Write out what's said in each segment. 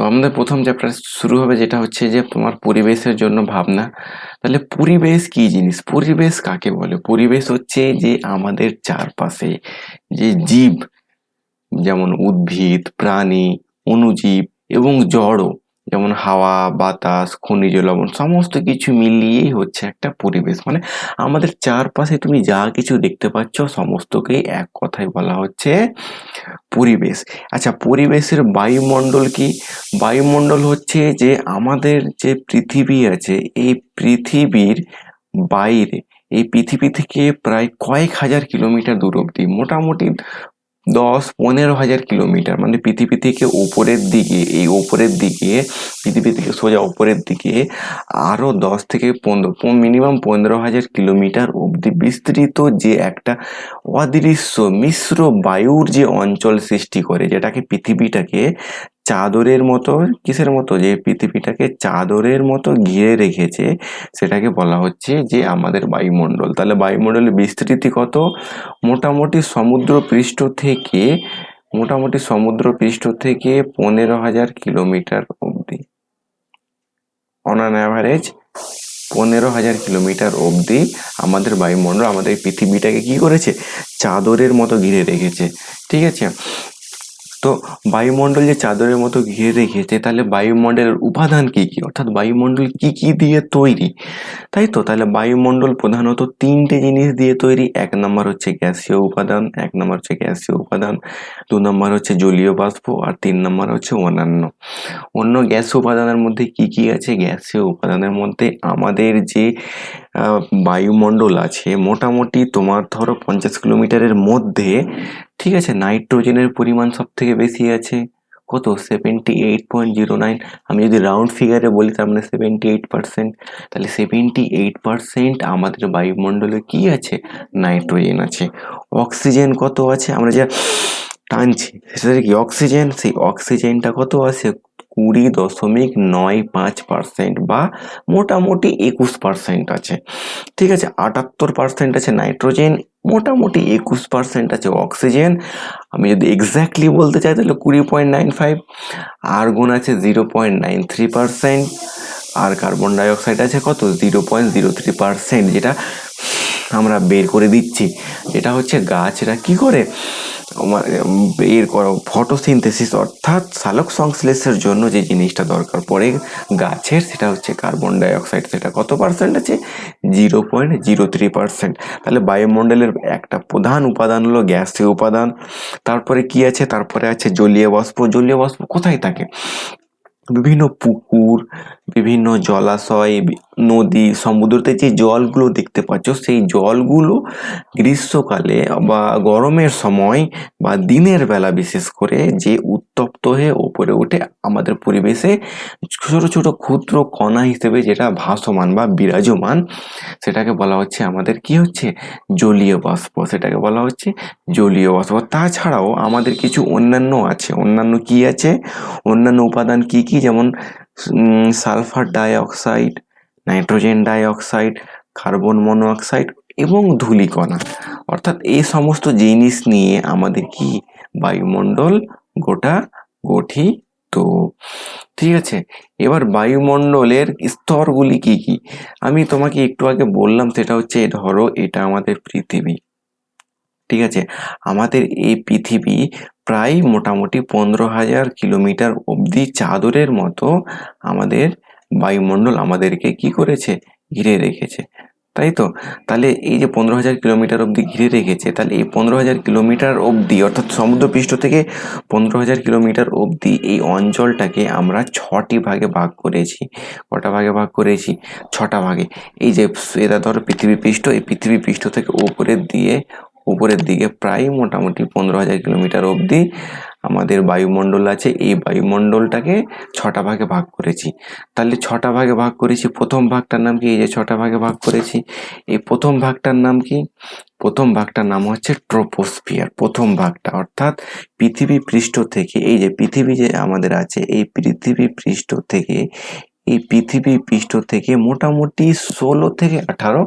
আমাদের প্রথম চ্যাপ্টার শুরু হবে, যেটা হচ্ছে যে তোমার পরিবেশের জন্য ভাবনা। তাহলে পরিবেশ কি জিনিস, পরিবেশ কাকে বলে? পরিবেশ হচ্ছে যে আমাদের চারপাশে যে জীব, যেমন উদ্ভিদ, প্রাণী, অণুজীব এবং জড়, যেমন হাওয়া, বাতাস, খনিজ লবণ, সমস্ত কিছু মিলিয়েই হচ্ছে একটা পরিবেশ। মানে আমাদের চারপাশে তুমি যা কিছু দেখতে পাচ্ছ সমস্তকেই এক কথায় বলা হচ্ছে পরিবেশ। আচ্ছা, পরিবেশের বায়ুমণ্ডল কি? বায়ুমণ্ডল হচ্ছে যে আমাদের যে পৃথিবী আছে, এই পৃথিবীর বাইরে, এই পৃথিবী থেকে প্রায় কয়েক হাজার কিলোমিটার দূর অব্দি, মোটামুটি 10-15 হাজার কিলোমিটার, মানে পৃথিবী থেকে উপরের দিকে, এই উপরের দিকে, পৃথিবী থেকে সোজা উপরের দিকে আরো 10 থেকে 15, মিনিমাম 15,000 কিলোমিটার অব্দি বিস্তৃত যে একটা অদৃশ্য মিশ্র বায়ুর যে অঞ্চল সৃষ্টি করে, যেটাকে পৃথিবীটাকে চাদরের মতো, কিসের মতো, যে পৃথিবীটাকে চাদরের মতো ঘিরে রেখেছে, সেটাকে বলা হচ্ছে যে আমাদের বায়ুমণ্ডল। তাহলে বায়ুমণ্ডলের বিস্তৃতি কত? মোটামুটি সমুদ্র পৃষ্ঠ থেকে, 15,000 কিলোমিটার অব্দি, অন অ্যান অ্যাভারেজ 15,000 কিলোমিটার অব্দি আমাদের বায়ুমণ্ডল আমাদের পৃথিবীটাকে কি করেছে? চাদরের মতো ঘিরে রেখেছে। ঠিক আছে? তো বায়ুমণ্ডল যে চাদরের মতো ঘিরে রেখেছে, তাহলে বায়ুমণ্ডলের উপাদান কি কি, অর্থাৎ বায়ুমণ্ডল কি কি দিয়ে তৈরি, তাই তো? তাহলে বায়ুমণ্ডল প্রধানত 3টে জিনিস দিয়ে তৈরি। 1 নম্বর হচ্ছে গ্যাসীয় উপাদান, 2 নম্বর হচ্ছে জলীয় বাষ্প, আর 3 নম্বর হচ্ছে অন্যান্য। অন্য গ্যাসীয় উপাদানের মধ্যে কি কি আছে? গ্যাসীয় উপাদানের মধ্যে আমাদের যে বায়ুমণ্ডল আছে, মোটামুটি তোমার ধরো 50 কিলোমিটারের মধ্যে, ঠিক আছে, নাইট্রোজেনের পরিমাণ সব থেকে বেশি আছে। কত? 78.09। আমি যদি রাউন্ড ফিগারে বলি, তার মানে 78%। তাহলে 78% আমাদের বায়ুমণ্ডলে কি আছে? নাইট্রোজেন আছে। অক্সিজেন কত আছে? আমরা যা টানছি সেটা কি অক্সিজেন? সেই অক্সিজেনটা কত আছে? 20.95%, বা মোটামুটি 21% আছে। ঠিক আছে, 78% আছে নাইট্রোজেন, মোটামুটি 21% আছে অক্সিজেন। আমি যদি এক্স্যাক্টলি বলতে চাই তাহলে 20.95। আর্গন আছে 0.93%, আর কার্বন ডাইঅক্সাইড আছে কত? 0.03%, যেটা আমরা বের করে দিচ্ছি। এটা হচ্ছে গাছরা কি করে বের করো, ফটোসিনথেসিস, অর্থাৎ সালোক সংশ্লেষের জন্য যে জিনিসটা দরকার পড়ে গাছের, সেটা হচ্ছে কার্বন ডাইঅক্সাইড। সেটা কত পার্সেন্ট আছে? 0.03%। তাহলে বায়ুমণ্ডলের একটা প্রধান উপাদান হলো গ্যাসীয় উপাদান। তারপরে কি আছে? তারপরে আছে জলীয় বাষ্প। জলীয় বাষ্প কোথায় থাকে? বিভিন্ন পুকুর, বিভিন্ন জলাশয়, নদী, সমুদ্রতে যে জলগুলো দেখতে পাচ্ছ, সেই জলগুলো গ্রীষ্মকালে বা গরমের সময় বা দিনের বেলা বিশেষ করে যে উত্তপ্ত হয়ে ওপরে উঠে আমাদের পরিবেশে ছোট ছোট ক্ষুদ্র কণা হিসেবে যেটা ভাসমান বা বিরাজমান, সেটাকে বলা হচ্ছে আমাদের কি হচ্ছে? জলীয় বাষ্প। সেটাকে বলা হচ্ছে জলীয় বাষ্প। তাছাড়াও আমাদের কিছু অন্যান্য আছে। অন্যান্য কি আছে? অন্যান্য উপাদান কি কি? যেমন sulphur dioxide, nitrogen dioxide, carbon monoxide এবং ধূলিকণা। অর্থাৎ এই সমস্ত জিনিস নিয়ে আমাদের কি বায়ুমণ্ডল গোটা গঠিত। ঠিক আছে, এবার বায়ুমণ্ডলের স্তরগুলি কি কি আমি তোমাকে একটু আগে বললাম। সেটা হচ্ছে, ধরো এটা আমাদের পৃথিবী, ঠিক আছে, আমাদের এই পৃথিবী প্রায় মোটামুটি 15,000 কিলোমিটার অব্দি চাদরের মতো আমাদের বায়ুমণ্ডল আমাদেরকে কি করেছে? ঘিরে রেখেছে, তাই তো? তাহলে এই যে 15,000 কিলোমিটার অব্দি ঘিরে রেখেছে, তাহলে এই 15,000 কিলোমিটার অব্দি, অর্থাৎ সমুদ্রপৃষ্ঠ থেকে 15,000 কিলোমিটার অব্দি এই অঞ্চলটাকে আমরা 6টি ভাগে ভাগ করেছি। কটা ভাগে ভাগ করেছি? 6টা ভাগে। এই যে এটা ধরো পৃথিবী পৃষ্ঠ, এই পৃথিবী পৃষ্ঠ থেকে উপরের দিকে প্রায় মোটামুটি 15,000 কিলোমিটার অব্দি আমাদের বায়ুমণ্ডল আছে। এই বায়ুমণ্ডলটাকে 6টা ভাগে ভাগ করেছি। তাহলে 6টা ভাগে ভাগ করেছি, প্রথম ভাগটার নাম কি? এই যে 6টা ভাগে ভাগ করেছি, এই প্রথম ভাগটার নাম কি? প্রথম ভাগটার নাম হচ্ছে ট্রোপোস্ফিয়ার। প্রথম ভাগটা, অর্থাৎ পৃথিবী পৃষ্ঠ থেকে, এই যে পৃথিবী যে আমাদের আছে, এই পৃথিবী পৃষ্ঠ থেকে এই পৃথিবী পৃষ্ঠ থেকে মোটামুটি 16 থেকে 18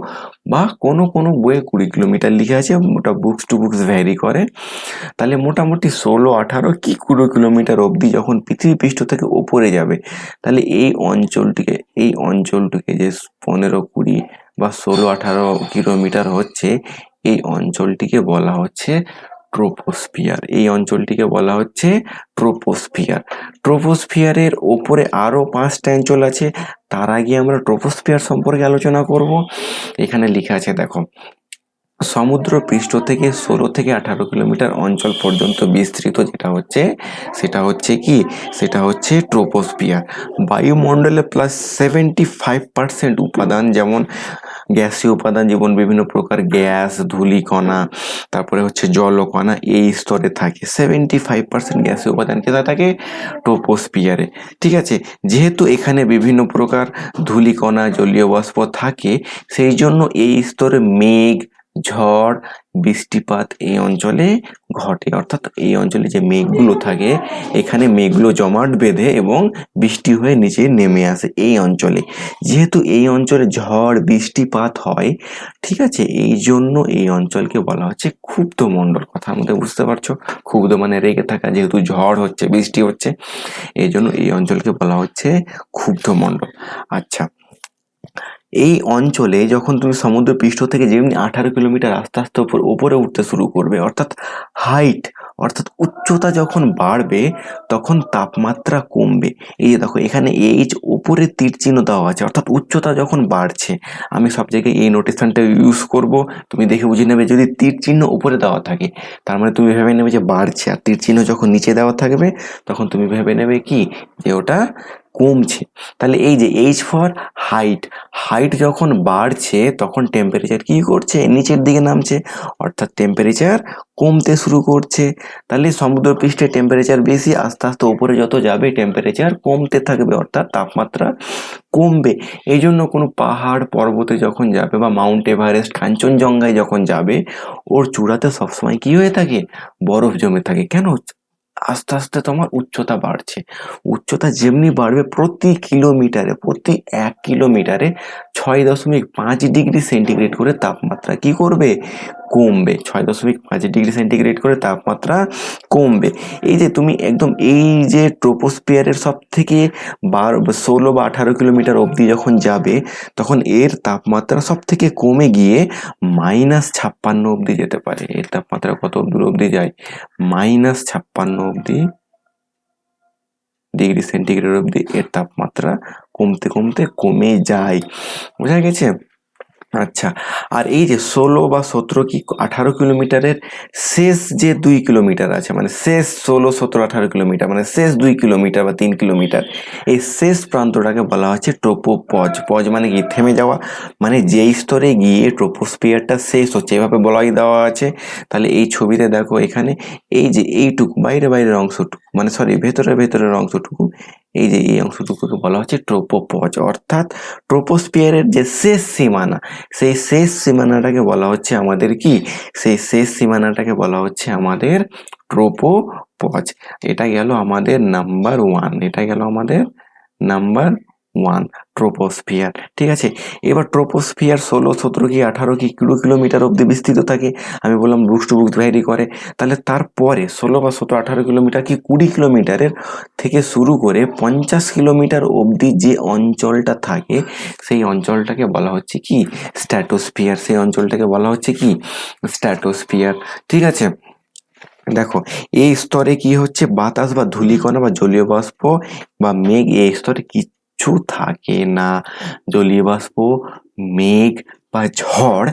বা কোনো কোনো বইয়ে 20 কিলোমিটার লিখে আছে, ওটা বুকস টু বুকস ভ্যারি করে। তাহলে মোটামুটি 16-18 কি 20 কিলোমিটার অবধি যখন পৃথিবী পৃষ্ঠ থেকে ওপরে যাবে, তাহলে এই অঞ্চলটিকে যে 15-20 বা 16-18 কিলোমিটার হচ্ছে, এই অঞ্চলটিকে বলা হচ্ছে ট্রোপোস্ফিয়ার। এই অঞ্চলটিকে বলা হচ্ছে ট্রোপোস্ফিয়ার। ট্রোপোস্ফিয়ারের ওপরে আরো 5টা অঞ্চল আছে। তার আগে আমরা ট্রোপোস্ফিয়ার সম্পর্কে আলোচনা করব। এখানে লেখা আছে দেখো, সমুদ্র পৃষ্ঠ থেকে 16 থেকে 18 কিলোমিটার অঞ্চল পর্যন্ত বিস্তৃত সেটা হচ্ছে ট্রোপোস্ফিয়ার। বায়ুমণ্ডলে প্লাস 75% উপাদান, যেমন গ্যাসীয় উপাদান, যেমন বিভিন্ন প্রকার গ্যাস, ধূলিকণা, তারপরে হচ্ছে জলকণা, এই স্তরে থাকে। 75% গ্যাসীয় উপাদান কোথায় থাকে? ট্রোপোস্ফিয়ারে। ঠিক আছে, যেহেতু এখানে বিভিন্ন প্রকার ধূলিকণা, জলীয় বাষ্প থাকে, সেই জন্য এই স্তরে মেঘ, ঝড়, বৃষ্টিপাত এই অঞ্চলে ঘটে। অর্থাৎ এই অঞ্চলে যে মেঘগুলো থাকে, এখানে মেঘগুলো জমাট বেঁধে এবং বৃষ্টি হয়ে নিচে নেমে আসে এই অঞ্চলে। যেহেতু এই অঞ্চলে ঝড় বৃষ্টিপাত হয়, ঠিক আছে, এই জন্য এই অঞ্চলকে বলা হচ্ছে ক্ষুব্ধ মণ্ডল। কথার মধ্যে বুঝতে পারছো? ক্ষুব্ধ মানে রেগে থাকা, যেহেতু ঝড় হচ্ছে, বৃষ্টি হচ্ছে, এই জন্য এই অঞ্চলকে বলা হচ্ছে ক্ষুব্ধ মণ্ডল। আচ্ছা, এই অঞ্চলে যখন তুমি সমুদ্র পৃষ্ঠ থেকে যেমনি 18 কিলোমিটার আস্তে আস্তে উপরে উঠতে শুরু করবে, অর্থাৎ উচ্চতা যখন বাড়বে, তখন তাপমাত্রা কমবে। এই যে দেখো, এখানে এইচ উপরে তীর চিহ্ন দেওয়া আছে, অর্থাৎ উচ্চতা যখন বাড়ছে। আমি সব জায়গায় এই নোটেশনটা ইউজ করব, তুমি দেখে বুঝে নেবে। যদি তীর চিহ্ন উপরে দেওয়া থাকে, তার মানে তুমি ভেবে নেবে যে বাড়ছে, আর তীর চিহ্ন যখন নিচে দেওয়া থাকবে, তখন তুমি ভেবে নেবে কি, যে ওটা কমছে। তাহলে এই যে এইচ ফর হাইট যখন বাড়ছে, তখন টেম্পারেচার কি করছে? নিচের দিকে নামছে, অর্থাৎ টেম্পারেচার কমতে শুরু করছে। তাহলে সমুদ্রপৃষ্ঠে টেম্পারেচার বেশি, আস্তে আস্তে উপরে যত যাবে টেম্পারেচার কমতে থাকবে, অর্থাৎ তাপমাত্রা কমবে। এই জন্য কোনো পাহাড় পর্বতে যখন যাবে, বা মাউন্ট এভারেস্ট, কাঞ্চনজঙ্ঘায় যখন যাবে, ওর চূড়াতে সবসময় কি হয়ে থাকে? বরফ জমে থাকে। কেন? আস্তে আস্তে তোমার উচ্চতা বাড়ছে। উচ্চতা যেমনি বাড়বে, প্রতি 1 কিলোমিটারে 6.5 ডিগ্রি সেন্টিগ্রেড করে তাপমাত্রা কি করবে? কমবে। 6.5 ডিগ্রি সেন্টিগ্রেড করে তাপমাত্রা কমবে। এই যে তুমি একদম এই যে ট্রোপোস্ফিয়ারের সব থেকে 16 বা 18 কিলোমিটার অবধি যখন যাবে, তখন এর তাপমাত্রা সব থেকে কমে গিয়ে -56 অবধি যেতে পারে। এর তাপমাত্রা কত দূর অবধি যায়? -56 অবধি ডিগ্রি সেন্টিগ্রেড অবধি এর তাপমাত্রা কমতে কমতে কমে যায়। বোঝা গেছে? আচ্ছা, আর এই যে 16 বা 17 কি 18 কিলোমিটারের শেষ যে 2 কিলোমিটার আছে, মানে শেষ 16, 17, 18 কিলোমিটার, মানে শেষ 2 কিলোমিটার বা 3 কিলোমিটার, এই শেষ প্রান্তটাকে বলা হচ্ছে ট্রোপোপজ। পজ মানে কি? থেমে যাওয়া। মানে যেই স্তরে গিয়ে ট্রোপোস্ফিয়ারটা শেষ হচ্ছে, এভাবে বলাই দেওয়া আছে। তাহলে এই ছবিতে দেখো, এখানে এই যে এইটুকু বাইরের অংশটুকু, মানে সরি, ভেতরের অংশটুকু, এই যে এই অংশটুকুকে বলা হচ্ছে ট্রোপোপজ। অর্থাৎ ট্রোপোস্ফিয়ারের যে শেষ সীমানা, সেই শেষ সীমানাটাকে বলা হচ্ছে আমাদের কি? সেই শেষ সীমানাটাকে বলা হচ্ছে আমাদের ট্রোপোপজ। এটা গেল আমাদের নাম্বার 1, ট্রোপোস্ফিয়ার। ঠিক আছে, এবার ট্রোপোস্ফিয়ার 16, 17 কি 18 কি 20 কিলোমিটার অব্দি বিস্তৃত থাকে। আমি বললাম বুকস টু বুকস ভ্যারি করে। তাহলে তারপরে 16 বা 17, 18 কিলোমিটার কি 20 কিলোমিটারের থেকে শুরু করে 50 কিলোমিটার অবধি যে অঞ্চলটা থাকে, সেই অঞ্চলটাকে বলা হচ্ছে কি? স্ট্র্যাটোস্ফিয়ার। সেই অঞ্চলটাকে বলা হচ্ছে কি? স্ট্র্যাটোস্ফিয়ার। ঠিক আছে, দেখো এই স্তরে কি হচ্ছে? বাতাস বা ধূলিকণা বা জলীয় বাষ্প বা মেঘ এই স্তরে কিচ্ছু থাকে না। জলীয় বাষ্প, মেঘ বা ঝড়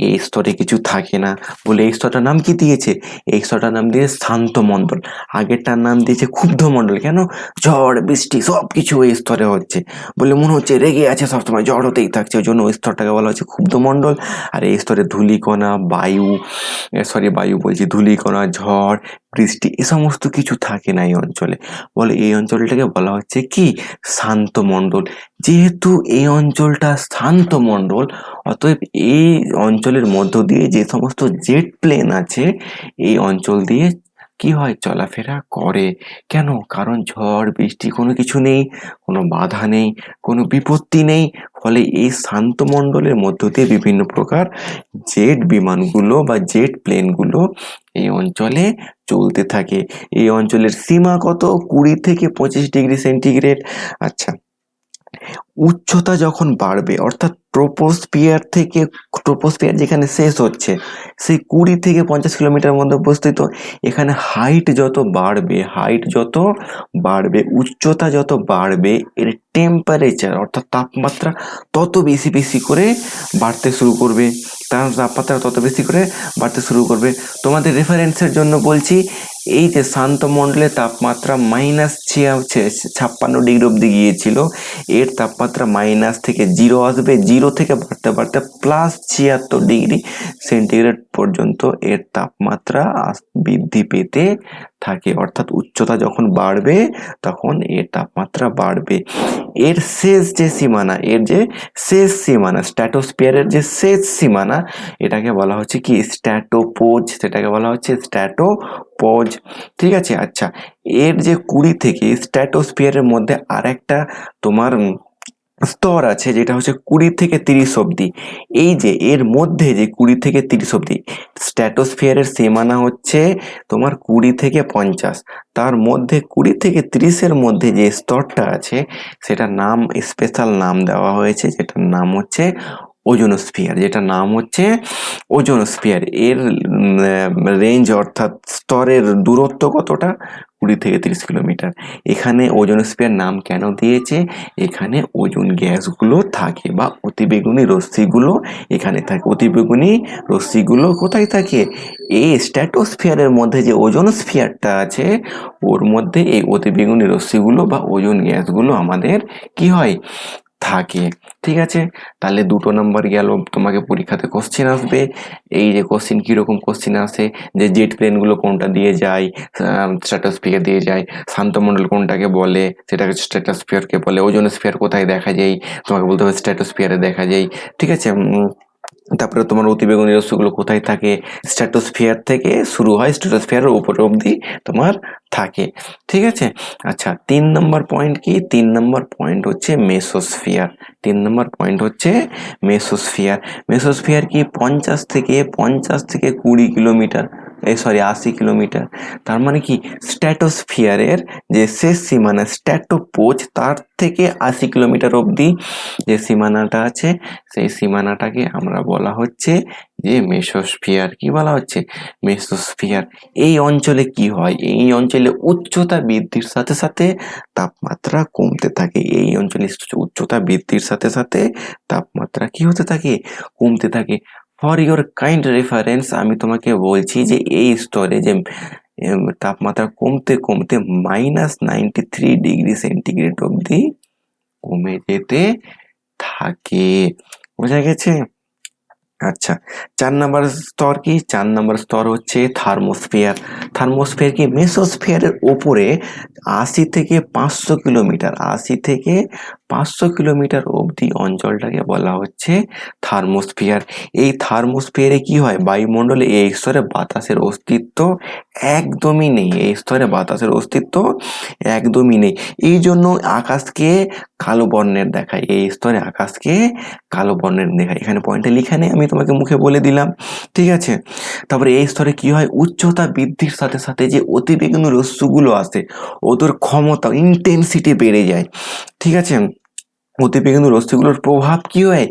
এই স্তরে কিছু থাকে না। বলে এই স্তরটার নাম কি দিয়েছে? এই স্তরটার নাম দিয়েছে শান্ত মণ্ডল। আগেরটার নাম দিয়েছে ক্ষুব্ধ মণ্ডল। কেন? ঝড় বৃষ্টি সব কিছু এই স্তরে হচ্ছে বলে মনে হচ্ছে রেগে আছে, সবসময় ঝড় হতেই থাকছে, ওই জন্য ওই স্তরটাকে বলা হচ্ছে ক্ষুব্ধ মণ্ডল। আর এই স্তরে ধূলিকণা, বায়ু বলছি, ধূলিকণা, ঝড়, বৃষ্টি এ সমস্ত কিছু থাকে না এই অঞ্চলে। বলে এই অঞ্চলটাকে বলা হচ্ছে কি? শান্ত মণ্ডল। যেহেতু এই অঞ্চলটা শান্ত মণ্ডল, অতএব এই অঞ্চলের মধ্য দিয়ে যে সমস্ত জেট প্লেন আছে, এই অঞ্চল দিয়ে কি হয়, চলাফেরা করে। কেন? কারণ ঝড় বৃষ্টি কোনো কিছু নেই, কোনো বাধা নেই, কোনো বিপত্তি নেই। ফলে এই শান্ত মণ্ডলের মধ্য দিয়ে বিভিন্ন প্রকার জেট বিমানগুলো বা জেট প্লেনগুলো এই অঞ্চলে চলতে থাকে। এই অঞ্চলের সীমা কত? 20 থেকে 25 ডিগ্রি সেন্টিগ্রেড। আচ্ছা, উচ্চতা যখন বাড়বে অর্থাৎ ট্রপোস্ফিয়ার যেখানে শেষ হচ্ছে সেই 20 থেকে 50 কিলোমিটার মধ্যে অবস্থিত। এখানে হাইট যত বাড়বে, উচ্চতা যত বাড়বে, এর টেম্পারেচার অর্থাৎ তাপমাত্রা তত বেশি করে বাড়তে শুরু করবে। তোমাদের রেফারেন্সের জন্য বলছি, এই যে শান্ত মণ্ডলের তাপমাত্রা -56 ডিগ্রি অব্দি গিয়েছিল, এর তাপমাত্রা মাইনাস থেকে 0 আসবে, 0 থেকে বাড়তে +76 ডিগ্রি সেন্টিগ্রেড পর্যন্ত এর তাপমাত্রা বৃদ্ধি পেতে থাকে। অর্থাৎ উচ্চতা যখন বাড়বে তখন এর তাপমাত্রা বাড়বে। এর যে শেষ সীমানা স্ট্র্যাটোস্ফিয়ারের যে শেষ সীমানা, এটাকে বলা হচ্ছে কি? স্ট্র্যাটোপোজ। ঠিক আছে। আচ্ছা, এর যে 20 থেকে স্ট্র্যাটোস্ফিয়ারের মধ্যে আরেকটা তোমার স্তর আছে, যেটা হচ্ছে 20 থেকে 30 অব্দি। এই যে এর মধ্যে যে 20 থেকে 30 অব্দি স্ট্র্যাটোস্ফিয়ারের সীমানা হচ্ছে তোমার 20 থেকে 50। তার মধ্যে 20 থেকে 30-এর মধ্যে যে স্তরটা আছে সেটার নাম, স্পেশাল নাম দেওয়া হয়েছে, যেটার নাম হচ্ছে ওজোনোস্ফিয়ার। এর রেঞ্জ অর্থাৎ স্তরের দূরত্ব কতটা? 20 থেকে 30 কিলোমিটার। এখানে ওজোনোস্ফিয়ার নাম কেন দিয়েছে? এখানে ওজোন গ্যাসগুলো থাকে বা অতিবেগুনি রশ্মিগুলো এখানে থাকে। অতিবেগুনি রশ্মিগুলো কোথায় থাকে? এই স্ট্র্যাটোস্ফিয়ারের মধ্যে যে ওজোনোস্ফিয়ারটা আছে ওর মধ্যে এই অতিবেগুনি রশ্মিগুলো বা ওজোন গ্যাসগুলো আমাদের কি হয়? থাকে। ঠিক আছে, তাহলে 2 নম্বর গেল। তোমাকে পরীক্ষাতে কোশ্চেন আসবে। এই যে কোশ্চেন কিরকম কোশ্চেন আসে, যে জেট প্লেনগুলো কোনটা দিয়ে যায়, স্ট্র্যাটোস্ফিয়ার দিয়ে যায়, শান্তমণ্ডল কোনটাকে বলে, সেটাকে স্ট্র্যাটোস্ফিয়ারকে বলে, ওজোনোস্ফিয়ার কোথায় দেখা যায়, তোমাকে বলতে হবে স্ট্র্যাটোস্ফিয়ারে দেখা যায়। ঠিক আছে। তারপরে তোমার অতিবেগুনি রশ্মিগুলো কোথায় থাকে? স্ট্র্যাটোস্ফিয়ার থেকে শুরু হয়, স্ট্র্যাটোস্ফিয়ারের উপরে অবধি তোমার থাকে। ঠিক আছে। আচ্ছা, 3 নম্বর পয়েন্ট কি? 3 নম্বর পয়েন্ট হচ্ছে মেসোস্ফিয়ার কি? 50 থেকে 20 কিলোমিটার, 80 কিলোমিটার। তার মানে কি, স্ট্র্যাটোস্ফিয়ারের যে শেষ সীমানা স্ট্র্যাটোপোজ, তার থেকে 80 কিলোমিটার অবধি যে সীমানাটা আছে সেই সীমানাটাকে আমরা বলা হচ্ছে যে মেসোস্ফিয়ার। কি বলা হচ্ছে? মেসোস্ফিয়ার। এই অঞ্চলে কি হয়? এই অঞ্চলে উচ্চতা বৃদ্ধির সাথে সাথে তাপমাত্রা কমতে থাকে। এই অঞ্চলে উচ্চতা বৃদ্ধির সাথে সাথে তাপমাত্রা কি হতে থাকে? কমতে থাকে। ফর ইওর কাইন্ড রেফারেন্স আমি তোমাকে বলছি যে এই স্তরে যে তাপমাত্রা কমতে কমতে -93 ডিগ্রি সেন্টিগ্রেড অবধি কমে যেতে থাকে। বোঝা গেছে? আচ্ছা, 4 নম্বর স্তর কি? 4 নম্বর স্তর হচ্ছে থার্মোস্ফিয়ার। থার্মোস্ফিয়ার কি? মেসোস্ফিয়ারের ওপরে 80 থেকে 500 কিলোমিটার অবধি অঞ্চলটাকে বলা হচ্ছে থার্মোস্ফিয়ার। এই থার্মোস্ফিয়ারে কি হয়? বায়ুমণ্ডলে এই স্তরে বাতাসের অস্তিত্ব একদমই নেই। এই জন্য আকাশকে কালো বর্ণের দেখায়। এই স্তরে আকাশকে কালো বর্ণের দেখায়। এখানে পয়েন্টে লিখে নেই, আমি তোমাকে মুখে বলে দিলাম। ঠিক আছে। তারপরে এই স্তরে কি হয়? উচ্চতা বৃদ্ধির সাথে সাথে যে অতিবেগুনি রশ্মিগুলো আসে ওদের ক্ষমতা, ইন্টেন্সিটি বেড়ে যায়। ঠিক আছে। অতিবেগুনি রশ্মিগুলোর প্রভাব কি হয়?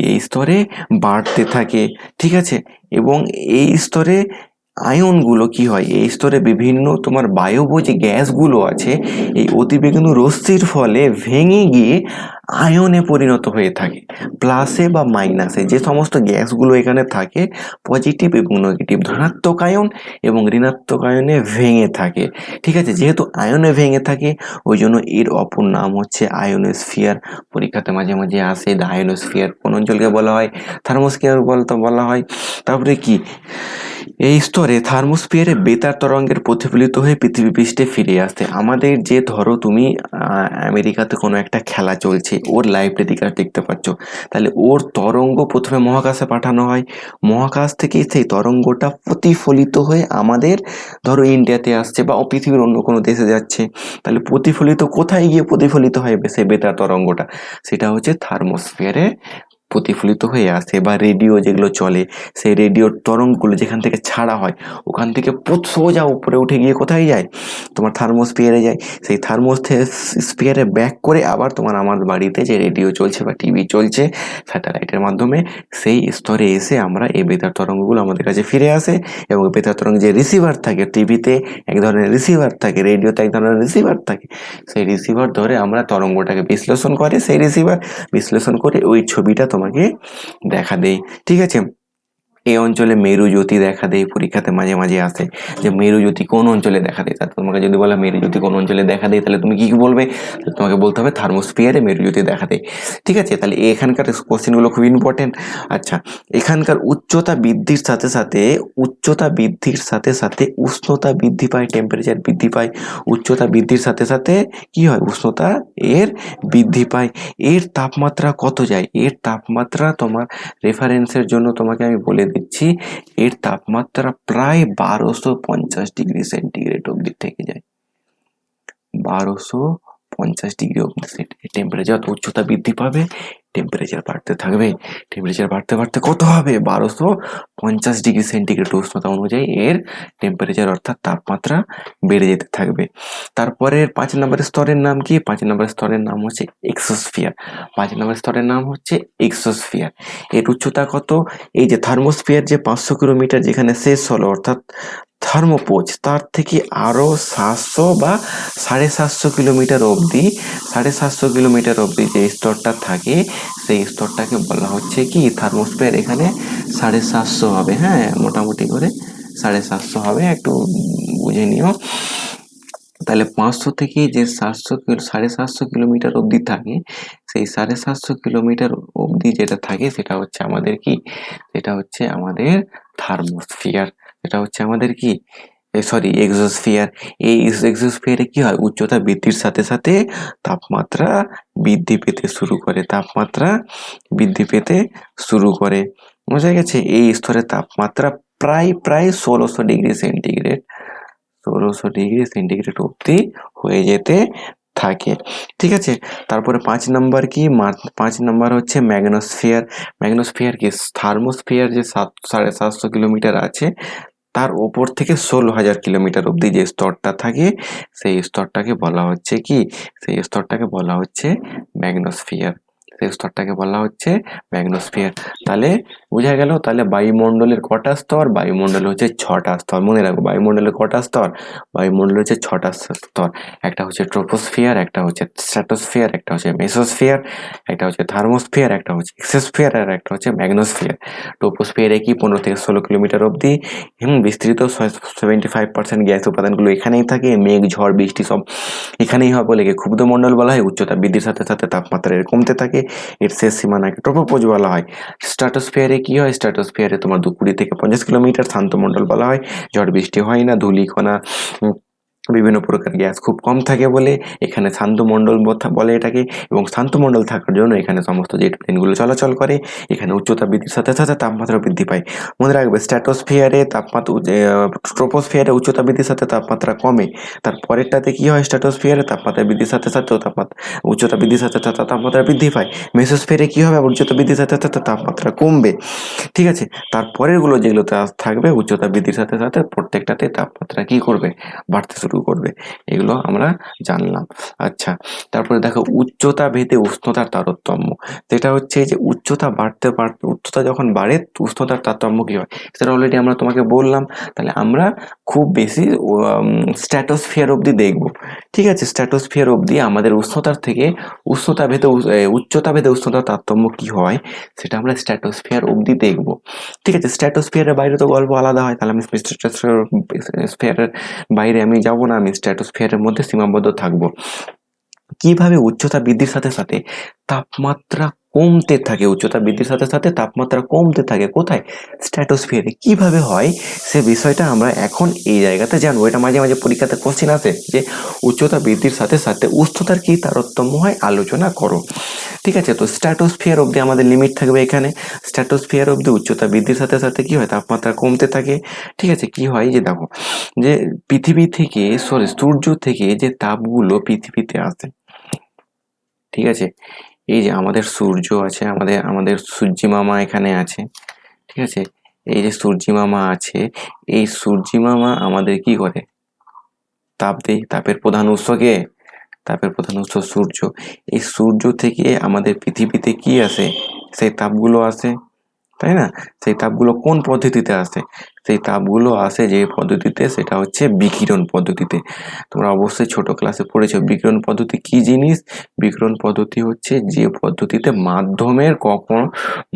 এই স্তরে বাড়তে থাকে। ঠিক আছে। এবং এই স্তরে আয়নগুলো কি হয়? এই স্তরে বিভিন্ন তোমার বায়বীয় যে গ্যাসগুলো আছে এই অতিবেগুনি রশ্মির ফলে ভেঙে গিয়ে আয়নে পরিণত হয়ে থাকে। প্লাসে বা মাইনাসে যে সমস্ত গ্যাসগুলো এখানে থাকে, পজিটিভ এবং নেগেটিভ, ধনাত্মক আয়ন এবং ঋণাত্মক আয়নে ভেঙে থাকে। ঠিক আছে। যেহেতু আয়নে ভেঙে থাকে ওই জন্য এর অপর নাম হচ্ছে আয়নোস্ফিয়ার। পরীক্ষাতে মাঝে মাঝে আসে দ্য আয়নোস্ফিয়ার। কোন অঞ্চলকে বলা হয়? থার্মোস্ফিয়ার বলা হয়। তারপরে কি, এই স্তরে থার্মোস্ফিয়ারে বেতার তরঙ্গের প্রতিফলিত হয়ে পৃথিবী পৃষ্ঠে ফিরে আসে। আমাদের যে ধরো তুমি আমেরিকাতে কোনো একটা খেলা চলছে ওর লাইভ টেলিকাস্ট দেখতে পাচ্ছ। তাহলে ওর তরঙ্গ প্রথমে মহাকাশে পাঠানো হয়, মহাকাশ থেকে সেই তরঙ্গটা প্রতিফলিত হয়ে আমাদের ধরো ইন্ডিয়াতে আসছে বা পৃথিবীর অন্য কোনো দেশে যাচ্ছে। তাহলে প্রতিফলিত কোথায় গিয়ে প্রতিফলিত হয় সেই বেতার তরঙ্গটা? সেটা হচ্ছে থার্মোস্ফিয়ারে প্রতিফলিত হয়ে আসে। বা রেডিও যেগুলো চলে, সেই রেডিওর তরঙ্গগুলো যেখান থেকে ছাড়া হয় ওখান থেকে সোজা উপরে উঠে গিয়ে কোথায় যায়? তোমার থার্মোস্ফিয়ারে যায়। সেই থার্মোস্ফিয়ারে ব্যাক করে আবার তোমার আমার বাড়িতে যে রেডিও চলছে বা টিভি চলছে স্যাটেলাইটের মাধ্যমে সেই স্তরে এসে আমরা এই বেতার তরঙ্গগুলো আমাদের কাছে ফিরে আসে। এবং বেতার তরঙ্গ যে রিসিভার থাকে, টিভিতে এক ধরনের রিসিভার থাকে, রেডিওতে এক ধরনের রিসিভার থাকে, সেই রিসিভার ধরে আমরা তরঙ্গটাকে বিশ্লেষণ করে, সেই রিসিভার বিশ্লেষণ করে ওই ছবিটা তোমাকে দেখা দেয়। ঠিক আছে? এই অঞ্চলে মেরুজ্যোতি দেখা দেয়, পরীক্ষাতে মাঝে মাঝে আসে যে মেরুজ্যোতি কোন অঞ্চলে দেখা দেয়। তা তোমাকে যদি বলা মেরুজ্যোতি কোন অঞ্চলে দেখা দেয়, তাহলে তুমি কি বলবে? তোমাকে বলতে হবে থার্মোস্ফিয়ারে মেরুজ্যোতি দেখা দেয়। ঠিক আছে? তাহলে এখানকার কোশ্চেনগুলো খুব ইম্পর্টেন্ট। আচ্ছা, এখানকার উচ্চতা বৃদ্ধির সাথে সাথে উষ্ণতা বৃদ্ধি পায়, টেম্পারেচার বৃদ্ধি পায়। উচ্চতা বৃদ্ধির সাথে সাথে কি হয়? উষ্ণতা এর বৃদ্ধি পায়। এর তাপমাত্রা কত যায়? এর তাপমাত্রা তোমার রেফারেন্সের জন্য তোমাকে আমি বলে দিচ্ছি, এর তাপমাত্রা প্রায় 1250 ডিগ্রি সেন্টিগ্রেড অব্দি থেকে যায়। 1250 ডিগ্রি অব্দি টেম্পারেচার। উচ্চতা বৃদ্ধি পাবে, টেম্পারেচার বাড়তে থাকবে। টেম্পারেচার বাড়তে বাড়তে কত হবে? 1250 ডিগ্রি সেন্টিগ্রেড উষ্ণতা অনুযায়ী এর টেম্পারেচার অর্থাৎ তাপমাত্রা বেড়ে যেতে থাকবে। তারপরে 5 নম্বরের স্তরের নাম কি? 5 নম্বরের স্তরের নাম হচ্ছে এক্সোস্ফিয়ার। 5 নম্বরের স্তরের নাম হচ্ছে এক্সোস্ফিয়ার। এর উচ্চতা কত? এই যে থার্মোস্ফিয়ার যে 500 কিলোমিটার যেখানে শেষ হলো, অর্থাৎ থার্মোপোজ তার থেকে আরো 700 বা 750 কিলোমিটার অবধি, 750 কিলোমিটার অবধি যে স্তরটা থাকে সেই স্তরটাকে বলা হচ্ছে কি থার্মোস্ফিয়ার। এখানে 750 হবে, হ্যাঁ, মোটামুটি করে 750 হবে, একটু বুঝে নিও। তাহলে 500 থেকে যে 750 কিলোমিটার অবধি থাকে, সেই 750 কিলোমিটার অবধি যেটা থাকে সেটা হচ্ছে আমাদের কি? সেটা হচ্ছে আমাদের থার্মোস্ফিয়ার। এটা হচ্ছে আমাদের কি? Sorry, exosphere. এই এক্সোস্ফিয়ারে কি হয়? উচ্চতা বৃদ্ধির সাথে সাথে তাপমাত্রা বৃদ্ধি পেতে শুরু করে, তাপমাত্রা বৃদ্ধি পেতে শুরু করে। বোঝা গেছে? এই স্তরে তাপমাত্রা প্রায় 1600 ডিগ্রি সেন্টিগ্রেড, 1600 ডিগ্রি সেন্টিগ্রেড অবধি হয়ে যেতে থাকে। ঠিক আছে? তারপরে 5 নাম্বার কি? 5 নাম্বার হচ্ছে ম্যাগনোস্ফিয়ার। ম্যাগনোস্ফিয়ার কি? থার্মোস্ফিয়ার যে 750 কিলোমিটার আছে তার ওপর থেকে 16,000 কিলোমিটার অবধি যে স্তরটা থাকে সেই স্তরটাকে বলা হচ্ছে কি? সেই স্তরটাকে বলা হচ্ছে ম্যাগনোস্ফিয়ার। সেই স্তরটাকে বলা হচ্ছে ম্যাগনোস্ফিয়ার। তাহলে বোঝা গেল? তাহলে বায়ুমণ্ডলের কটা স্তর? বায়ুমণ্ডল হচ্ছে 6টা স্তর। মনে রাখো, বায়ুমণ্ডলের কটা স্তর? বায়ুমণ্ডল হচ্ছে 6টা স্তর। একটা হচ্ছে ট্রোপোস্ফিয়ার, একটা হচ্ছে স্ট্র্যাটোস্ফিয়ার, একটা হচ্ছে মেসোস্ফিয়ার, একটা হচ্ছে থার্মোস্ফিয়ার, একটা হচ্ছে এক্সোস্ফিয়ার, আর একটা হচ্ছে ম্যাগনোস্ফিয়ার। ট্রোপোস্ফিয়ারে কি 15 থেকে 16 কিলোমিটার অবধি বিস্তৃত। 75% গ্যাস উপাদানগুলো এখানেই থাকে। মেঘ, ঝড়, বৃষ্টি সব এখানেই হয় বলে একে ক্ষুব্ধমণ্ডল বলা হয়। উচ্চতা বৃদ্ধির সাথে সাথে তাপমাত্রা এর কমতে থাকে। এর শেষ সীমানাকে ট্রোপোপোজ বলা হয়। স্ট্র্যাটোস্ফিয়ারে কি হয়? স্ট্র্যাটোস্ফিয়ারে তোমার 20 থেকে 50 কিলোমিটার শান্তমণ্ডল বলা হয়। ঝড় বৃষ্টি হয় না, ধূলিকণা বিভিন্ন প্রকার গ্যাস খুব কম থাকে বলে এখানে শান্তমণ্ডল বলে এটাকে। এবং শান্তমণ্ডল থাকার জন্য এখানে সমস্ত জেট প্লেনগুলো চলাচল করে। এখানে উচ্চতা বৃদ্ধির সাথে সাথে তাপমাত্রা বৃদ্ধি পায়। মনে রাখবে, স্ট্র্যাটোস্ফিয়ারে ট্রোপোস্ফিয়ারে উচ্চতা বৃদ্ধির সাথে তাপমাত্রা কমে। তার পরেরটাতে কি হয়? স্ট্র্যাটোস্ফিয়ারে তাপমাত্রা বৃদ্ধির সাথে সাথে উচ্চতা বৃদ্ধির সাথে সাথে তাপমাত্রা বৃদ্ধি পায়। মেসোস্ফিয়ারে কি হবে? উচ্চতা বৃদ্ধির সাথে সাথে তাপমাত্রা কমবে। ঠিক আছে? তারপরেরগুলো যেগুলোতে থাকবে উচ্চতা বৃদ্ধির সাথে সাথে প্রত্যেকটাতে তাপমাত্রা কি করবে? বাড়তে শুরু করবে। এগুলো আমরা জানলাম। আচ্ছা, তারপরে দেখো উচ্চতা ভেদে উষ্ণতার তারতম্য। যেটা হচ্ছে যে উচ্চতা উচ্চতা যখন বাড়ে উষ্ণতার তারতম্য কি হয় সেটা অলরেডি আমরা তোমাকে বললাম। তাহলে আমরা খুব বেশি স্ট্র্যাটোস্ফিয়ার অবধি দেখব। ঠিক আছে? স্ট্র্যাটোস্ফিয়ার অবধি আমাদের উষ্ণতার থেকে উচ্চতা ভেদে উষ্ণতার তারতম্য কি হয় সেটা আমরা স্ট্র্যাটোস্ফিয়ার অবধি দেখব। ঠিক আছে? স্ট্র্যাটোস্ফিয়ারের বাইরে তো গল্প আলাদা হয়, তাহলে আমি স্ট্র্যাটোস্ফিয়ারের বাইরে আমি যাব না, আমি স্ট্র্যাটোস্ফিয়ারের মধ্যে সীমাবদ্ধ থাকবো। কিভাবে উচ্চতা বৃদ্ধির সাথে সাথে তাপমাত্রা কমতে থাকে, উচ্চতা বৃদ্ধির সাথে সাথে তাপমাত্রা কমতে থাকে। কোথায়? স্ট্র্যাটোস্ফিয়ারে। কিভাবে হয় সে বিষয়টা আমরা এখন এই জায়গাতে জানবো। এটা মাঝে মাঝে পরীক্ষাতে কোশ্চেন আসে যে উচ্চতা বৃদ্ধির সাথে সাথে উষ্ণতার কি তারতম্য হয়, আলোচনা করো। ঠিক আছে, তো স্ট্র্যাটোস্ফিয়ার অবধি আমাদের লিমিট থাকবে এখানে। স্ট্র্যাটোস্ফিয়ার অবধি উচ্চতা বৃদ্ধির সাথে সাথে কি হয়, তাপমাত্রা কমতে থাকে। ঠিক আছে, কি হয় যে দেখো যে পৃথিবী থেকে সূর্য থেকে যে তাপগুলো পৃথিবীতে আসে, ঠিক আছে, এই যে আমাদের সূর্য আছে, আমাদের আমাদের সূর্যি মামা এখানে আছে, ঠিক আছে, এই যে সূর্যি মামা আছে, এই সূর্যি মামা আমাদের কি করে, তাপ দেয়। তাপের প্রধান উৎস কে? তাপের প্রধান উৎস সূর্য। এই সূর্য থেকে আমাদের পৃথিবীতে কি আসে, সেই তাপগুলো আসে, তাই না? সেই তাপগুলো কোন পদ্ধতিতে আসে? সেই তাপগুলো আসে যে পদ্ধতিতে, সেটা হচ্ছে বিকিরণ পদ্ধতিতে। তোমরা অবশ্যই ছোট ক্লাসে পড়েছো বিকিরণ পদ্ধতি কি জিনিস। বিকিরণ পদ্ধতি হচ্ছে যে পদ্ধতিতে মাধ্যমের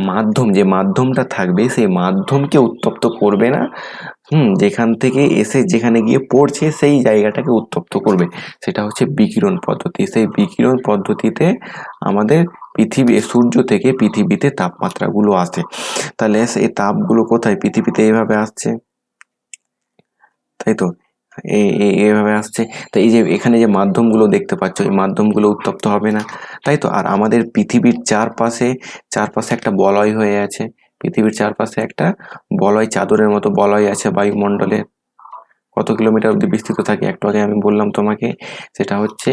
মাধ্যম, যে মাধ্যমটা থাকবে সেই মাধ্যমকে উত্তপ্ত করবে না, যেখান থেকে এসে যেখানে গিয়ে পড়ছে সেই জায়গাটাকে উত্তপ্ত করবে, সেটা হচ্ছে বিকিরণ পদ্ধতি। সেই বিকিরণ পদ্ধতিতে আমাদের সূর্য থেকে পৃথিবীতে তাপমাত্রাগুলো আসে। তাহলে এই তাপগুলো কোথায়, পৃথিবীতে এইভাবে আসছে, তাই তো, এইভাবে আসছে। তো এই যে এখানে যে মাধ্যমগুলো দেখতে পাচ্ছ, এই মাধ্যমগুলো উত্তপ্ত হবে না, তাই তো। আর আমাদের পৃথিবীর চারপাশে একটা বলয় হয়ে আছে, পৃথিবীর চারপাশে একটা বলয়, চাদরের মতো বলয় আছে বায়ুমণ্ডলে। কত কিলোমিটার অব্দি বিস্তৃত থাকে একটু আগে আমি বললাম তোমাকে, সেটা হচ্ছে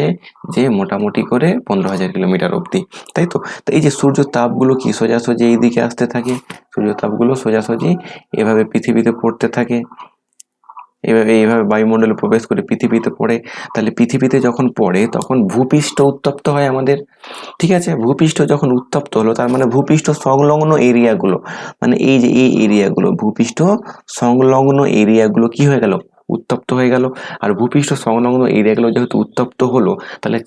যে মোটামুটি করে 15,000 কিলোমিটার অব্দি, তাই তো। তো এই যে সূর্য তাপগুলো কি সোজাসুজি এই দিকে আসতে থাকে, সূর্য তাপগুলো সোজাসুজি এভাবে পৃথিবীতে পড়তে থাকে, এইভাবে বায়ুমণ্ডলে প্রবেশ করে পৃথিবীতে পড়ে। তাহলে পৃথিবীতে যখন পড়ে তখন ভূপৃষ্ঠ উত্তপ্ত হয় আমাদের, ঠিক আছে। ভূপৃষ্ঠ যখন উত্তপ্ত হলো তার মানে ভূপৃষ্ঠ সংলগ্ন এরিয়াগুলো, মানে এই যে এই এরিয়াগুলো, ভূপৃষ্ঠ সংলগ্ন এরিয়াগুলো কি হয়ে গেল, উত্তপ্ত হয়ে গেল। আর ভূপৃষ্ঠ সংলগ্ন এরিয়াগুলো যেহেতু উত্তপ্ত হলো, তাহলে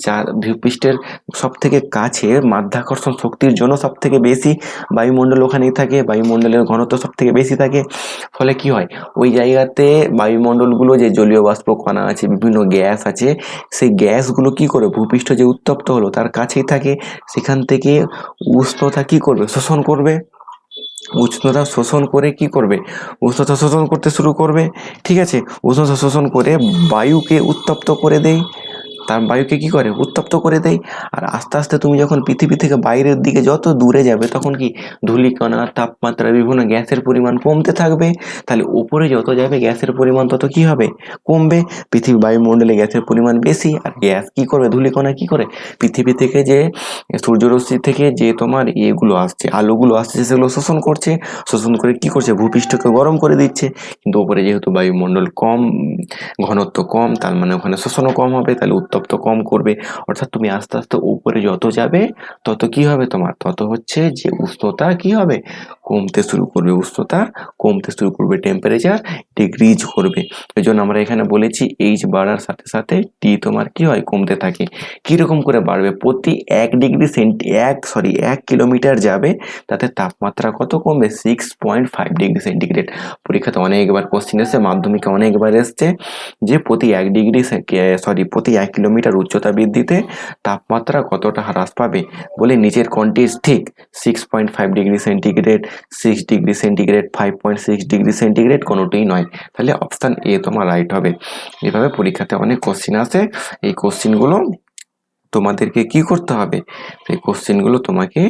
ভূপৃষ্ঠের সব থেকে কাছে মাধ্যাকর্ষণ শক্তির জন্য সব থেকে বেশি বায়ুমণ্ডল ওখানেই থাকে, বায়ুমণ্ডলের ঘনত্ব সব থেকে বেশি থাকে। ফলে কি হয়, ওই জায়গাতে বায়ুমণ্ডলগুলো যে জলীয় বাষ্প কণা আছে, বিভিন্ন গ্যাস আছে, সেই গ্যাসগুলো কি করে, ভূপৃষ্ঠ যে উত্তপ্ত হলো তার কাছেই থাকে, সেখান থেকে উষ্ণতা কি করবে, শোষণ করবে। উষ্ণতা শোষণ করে কি করবে, উষ্ণতা শোষণ করতে শুরু করবে, ঠিক আছে। উষ্ণতা শোষণ করে বায়ুকে উত্তপ্ত করে দেয়, তার বায়ুকে কি করে, উত্তপ্ত করে দেয়। আর আস্তে আস্তে তুমি যখন পৃথিবী থেকে বাইরের দিকে যত দূরে যাবে তখন কি ধূলিকণা, তাপমাত্রা, বিভিন্ন গ্যাসের পরিমাণ কমতে থাকবে। তাহলে উপরে যত যাবে গ্যাসের পরিমাণ তত কি হবে, কমবে। পৃথিবী বায়ুমণ্ডলে গ্যাসের পরিমাণ বেশি, আর গ্যাস কি করবে, ধূলিকণা কি করে, পৃথিবী থেকে যে সূর্যরশ্মি থেকে যে তোমার এগুলো আসছে, আলোগুলো আসছে, সেগুলো শোষণ করছে, শোষণ করে কি করছে, ভূপৃষ্ঠকে গরম করে দিচ্ছে। কিন্তু উপরে যেহেতু বায়ুমণ্ডল কম, ঘনত্ব কম, তার মানে ওখানে শোষণও কম হবে, তাহলে উত্তপ্ত কম করবে। অর্থাৎ তুমি আস্তে আস্তে উপরে যত যাবে তত কি হবে, তোমার তত হচ্ছে যে উষ্ণতা কি হবে, কমতে শুরু করবে, উষ্ণতা কমতে শুরু করবে, টেম্পারেচার ডিক্রিজ করবে। এই জন্য আমরা এখানে বলেছি এইচ বাড়ার সাথে সাথে টি তোমার কি হয়, কমতে থাকে। কিরকম করে বাড়বে, প্রতি 1 কিলোমিটার যাবে তাতে তাপমাত্রা কত কমবে, 6.5 ডিগ্রি সেন্টিগ্রেড। পরীক্ষাতে অনেকবার কোশ্চিন এসে, মাধ্যমিকে অনেকবার এসছে যে প্রতি 1 কিলোমিটার উচ্চতা বৃদ্ধিতে তাপমাত্রা কতটা হ্রাস পাবে, বলে নিচের কোনটি ঠিক, 6.5 degree centigrade, 6 degree centigrade, 5.6 degree centigrade, কোনোটিই নয়। তাহলে অপশান এ তোমার রাইট হবে। এভাবে পরীক্ষাতে অনেক কোশ্চিন আসে, এই কোশ্চিনগুলো তোমাদেরকে কি করতে হবে, এই কোশ্চিনগুলো তোমাকে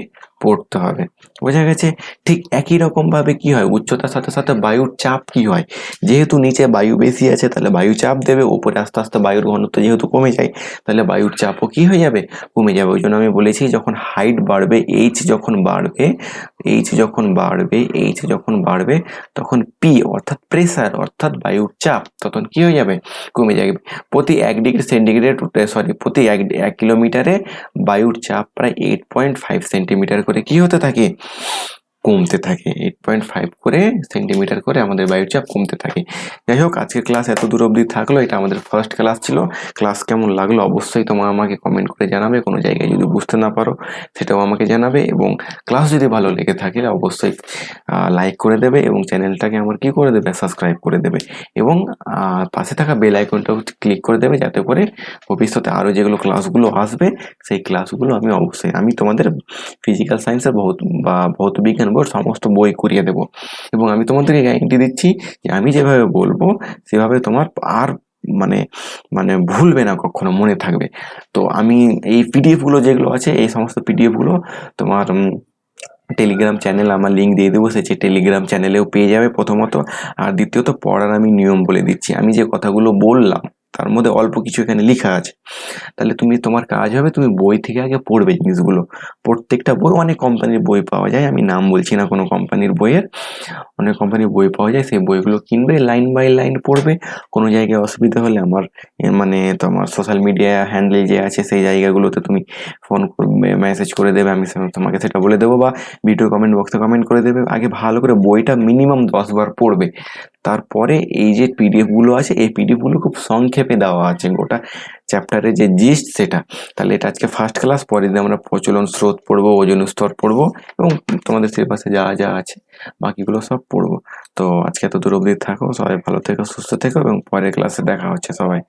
পড়তে হবে। বোঝা গেছে? ঠিক একই রকম ভাবে কি হয়, উচ্চতার সাথে সাথে বায়ুর চাপ কি হয়, যেহেতু নিচে বায়ু বেশি আছে তাহলে বায়ু চাপ দেবে, উপরে আস্তে আস্তে বায়ুর ঘনত্ব যেহেতু কমে যায় তাহলে বায়ুর চাপও কি হয়ে যাবে, কমে যাবে। ওই জন্য আমি বলেছি যখন হাইট বাড়বে, এইচ যখন বাড়বে তখন পি অর্থাৎ প্রেসার অর্থাৎ বায়ুর চাপ তখন কি হয়ে যাবে, কমে যাবে। প্রতি 1 কিলোমিটারে বায়ুর চাপ প্রায় 8.5 সেন্টিমিটার করে কি হতে থাকে, কমতে থাকে, 8.5 করে সেন্টিমিটার করে আমাদের বায়ুর চাপ কমতে থাকে। যাই হোক, আজকের ক্লাস এত দূর অবধি থাকলো। এটা আমাদের ফার্স্ট ক্লাস ছিল। ক্লাস কেমন লাগলো অবশ্যই তোমরা আমাকে কমেন্ট করে জানাবে। কোনো জায়গায় যদি বুঝতে না পারো সেটাও আমাকে জানাবে, এবং ক্লাস যদি ভালো লেগে থাকে অবশ্যই লাইক করে দেবে, এবং চ্যানেলটাকে আমার কি করে দেবে, সাবস্ক্রাইব করে দেবে, এবং পাশে থাকা বেল আইকনটাও ক্লিক করে দেবে, যাতে করে ভবিষ্যতে আরও যেগুলো ক্লাসগুলো আসবে সেই ক্লাসগুলো আমি তোমাদের ফিজিক্যাল সায়েন্সের ভৌত বিজ্ঞান বোর্ড সমস্ত বই করিয়ে দেবো। এবং আমি তোমাদেরকে গ্যারেন্টি দিচ্ছি যে আমি যেভাবে বলবো সেভাবে তোমার আর মানে মানে ভুলবে না, কখনো মনে থাকবে। তো আমি এই পিডিএফগুলো যেগুলো আছে, এই সমস্ত পিডিএফগুলো তোমার টেলিগ্রাম চ্যানেল আমার লিঙ্ক দিয়ে দেবো, সেই টেলিগ্রাম চ্যানেলেও পেয়ে যাবে প্রথমত। আর দ্বিতীয়ত, পড়ার আমি নিয়ম বলে দিচ্ছি। আমি যে কথাগুলো বললাম তার মধ্যে অল্প কিছু এখানে লেখা আছে, তাহলে তোমার কাজ হবে তুমি বই থেকে আগে পড়বে জিনিসগুলো। প্রত্যেকটা বই, অনেক কোম্পানির বই পাওয়া যায়, আমি নাম বলছি না কোনো কোম্পানির বইয়ের, অনেক কোম্পানির বই পাওয়া যায়, সেই বইগুলো কিনবে, লাইন বাই লাইন পড়বে। কোনো জায়গায় অসুবিধা হলে আমার তোমার সোশ্যাল মিডিয়া হ্যান্ডেল যে আছে সেই জায়গাগুলোতে তুমি ফোন মেসেজ করে দেবে, আমি তোমাকে সেটা বলে দেবো, বা ভিডিও কমেন্ট বক্সে কমেন্ট করে দেবে। আগে ভালো করে বইটা মিনিমাম 10 বার পড়বে, তারপরে এই যে পিডিএফগুলো আছে এই পিডিএফগুলো খুব সংক্ষেপে দেওয়া আছে, গোটা চ্যাপ্টারের যে জিস্ট সেটা। তাহলে এটা আজকে ফার্স্ট ক্লাস, পরে দিন আমরা প্রচলন স্রোত পড়বো, ওজন স্তর পড়বো, এবং তোমাদের সিলেবাসে যা যা আছে বাকিগুলো সব পড়বো। তো আজকে এত দূর অবধি থাকো, সবাই ভালো থেকো, সুস্থ থেকো, এবং পরের ক্লাসে দেখা হচ্ছে সবাই।